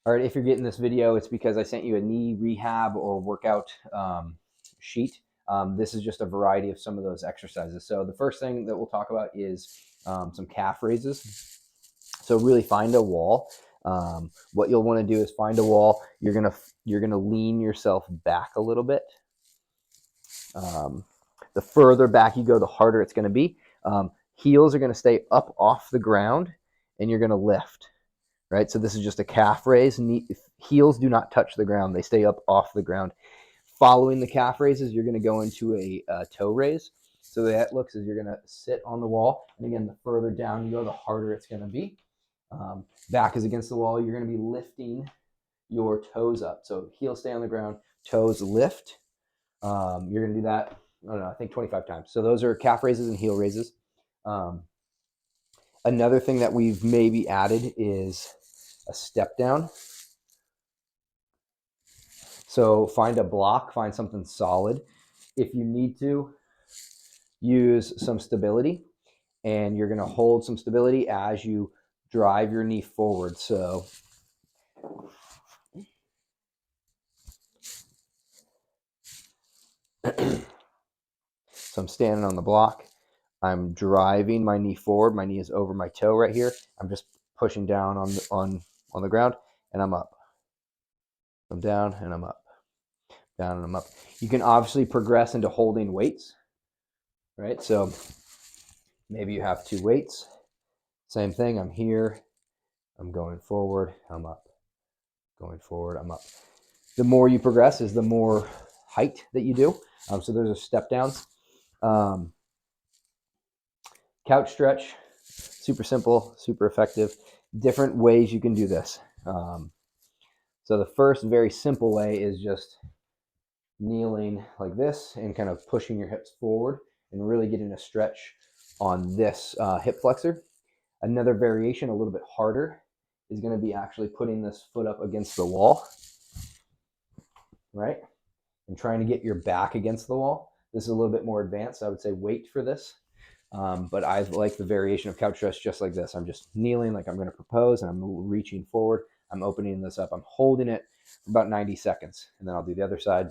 All right, if you're getting this video, it's because I sent you a knee rehab or workout sheet. This is just a variety of some of those exercises. So the first thing that we'll talk about is some calf raises. So really find a wall. What you'll want to do is find a wall. You're gonna lean yourself back a little bit. The further back you go, the harder it's going to be. Heels are going to stay up off the ground, and you're going to lift. Right? So this is just a calf raise. Heels do not touch the ground. They stay up off the ground. Following the calf raises, you're going to go into a toe raise. So that looks as you're going to sit on the wall. And again, the further down you go, the harder it's going to be. Back is against the wall. You're going to be lifting your toes up. So heels stay on the ground, toes lift. You're going to do that, I don't know, I think 25 times. So those are calf raises and heel raises. Another thing that we've maybe added is a step down. So find a block, find something solid. If you need to, use some stability, and you're going to hold some stability as you drive your knee forward. So I'm standing on the block. I'm driving my knee forward. My knee is over my toe right here. I'm just pushing down on the ground, and I'm up. I'm down and I'm up, down and I'm up. You can obviously progress into holding weights, right? So maybe you have 2 weights. Same thing. I'm here. I'm going forward. I'm up. Going forward. I'm up. The more you progress is the more height that you do. So there's a step downs. Couch stretch, super simple, super effective. Different ways you can do this. So the first very simple way is just kneeling like this and kind of pushing your hips forward and really getting a stretch on this hip flexor. Another variation, a little bit harder, is going to be actually putting this foot up against the wall, right? And trying to get your back against the wall. This is a little bit more advanced. I would say wait for this. But I like the variation of couch stretch just like this. I'm just kneeling like I'm going to propose, and I'm reaching forward. I'm opening this up. I'm holding it for about 90 seconds, and then I'll do the other side.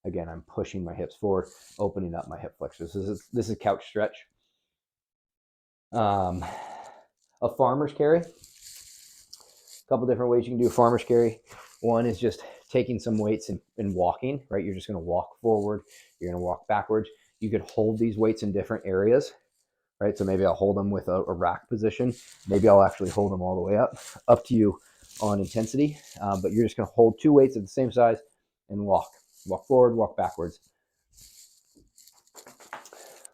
Again, I'm pushing my hips forward, opening up my hip flexors. This is couch stretch. A farmer's carry. A couple different ways you can do a farmer's carry. One is just taking some weights and walking, right? You're just going to walk forward. You're going to walk backwards. You could hold these weights in different areas, right? So maybe I'll hold them with a rack position. Maybe I'll actually hold them all the way up to you on intensity. But you're just going to hold 2 weights at the same size and walk forward, walk backwards.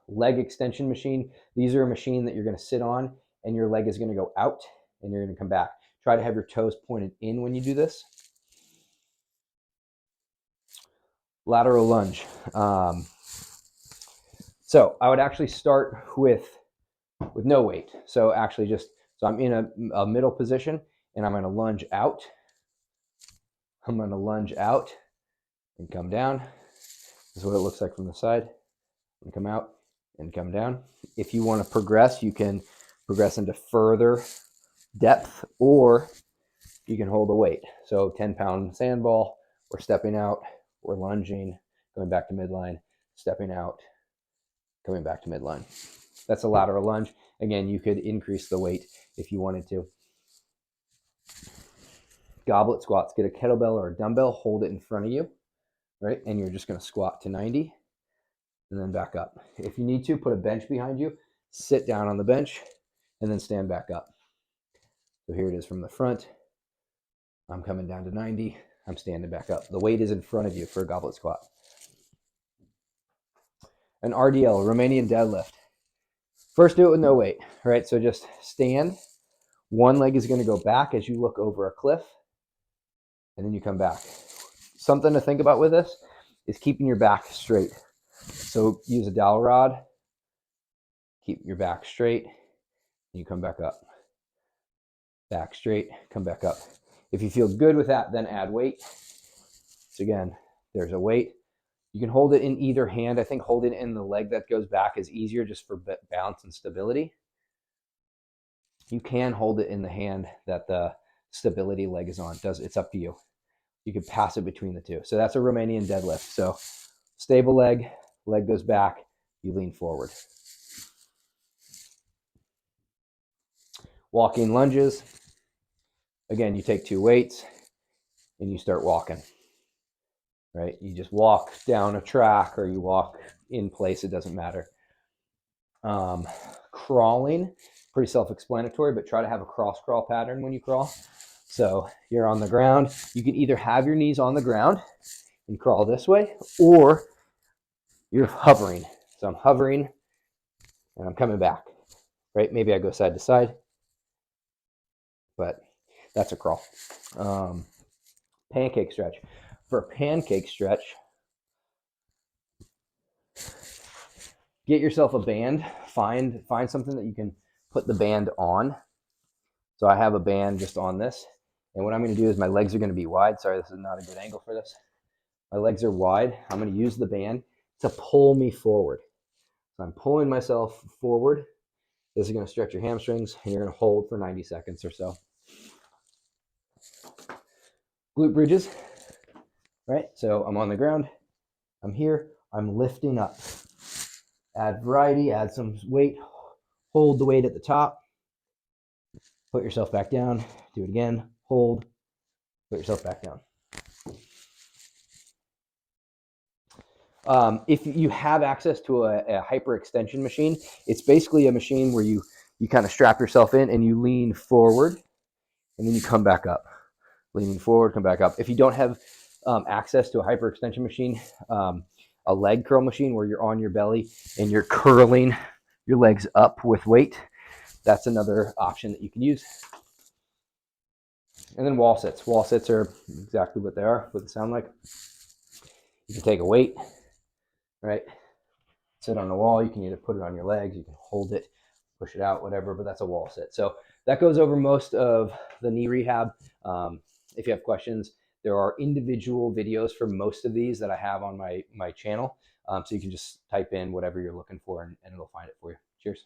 Leg extension machine. These are a machine that you're going to sit on, and your leg is going to go out and you're going to come back. Try to have your toes pointed in when you do this. Lateral lunge. So I would actually start with no weight. So actually so I'm in a middle position, and I'm going to lunge out. I'm going to lunge out and come down. This is what it looks like from the side. And come out and come down. If you want to progress, you can progress into further depth, or you can hold a weight. So 10-pound sandball, we're stepping out, we're lunging, going back to midline, stepping out, coming back to midline. That's a lateral lunge. Again, you could increase the weight if you wanted to. Goblet squats. Get a kettlebell or a dumbbell, hold it in front of you, right? And you're just going to squat to 90 and then back up. If you need to, put a bench behind you, sit down on the bench, and then stand back up. So here it is from the front. I'm coming down to 90. I'm standing back up. The weight is in front of you for a goblet squat. An RDL, Romanian deadlift. First, do it with no weight, right? So just stand. One leg is going to go back as you look over a cliff, and then you come back. Something to think about with this is keeping your back straight. So use a dowel rod, keep your back straight, and you come back up. Back straight, come back up. If you feel good with that, then add weight. So again, there's a weight. You can hold it in either hand. I think holding it in the leg that goes back is easier just for balance and stability. You can hold it in the hand that the stability leg is on. It's up to you. You can pass it between the two. So that's a Romanian deadlift. So stable leg, leg goes back, you lean forward. Walking lunges. Again, you take 2 weights and you start walking, right? You just walk down a track or you walk in place, it doesn't matter. Crawling, pretty self-explanatory, but try to have a cross crawl pattern when you crawl. So you're on the ground. You can either have your knees on the ground and crawl this way, or you're hovering. So I'm hovering and I'm coming back, right? Maybe I go side to side, but that's a crawl. Pancake stretch. For a pancake stretch, get yourself a band. Find something that you can put the band on. So I have a band just on this. And what I'm going to do is my legs are going to be wide. Sorry, this is not a good angle for this. My legs are wide. I'm going to use the band to pull me forward. So I'm pulling myself forward. This is going to stretch your hamstrings, and you're going to hold for 90 seconds or so. Glute bridges, right? So I'm on the ground. I'm here. I'm lifting up. Add variety, add some weight. Hold the weight at the top. Put yourself back down. Do it again. Hold. Put yourself back down. If you have access to a hyperextension machine, it's basically a machine where you kind of strap yourself in and you lean forward and then you come back up. Leaning forward, come back up. If you don't have access to a hyperextension machine, a leg curl machine where you're on your belly and you're curling your legs up with weight, that's another option that you can use. And then wall sits. Wall sits are exactly what they are, what they sound like. You can take a weight, right? Sit on the wall. You can either put it on your legs, you can hold it, push it out, whatever, but that's a wall sit. So that goes over most of the knee rehab. If you have questions, there are individual videos for most of these that I have on my channel. So you can just type in whatever you're looking for and it'll find it for you. Cheers.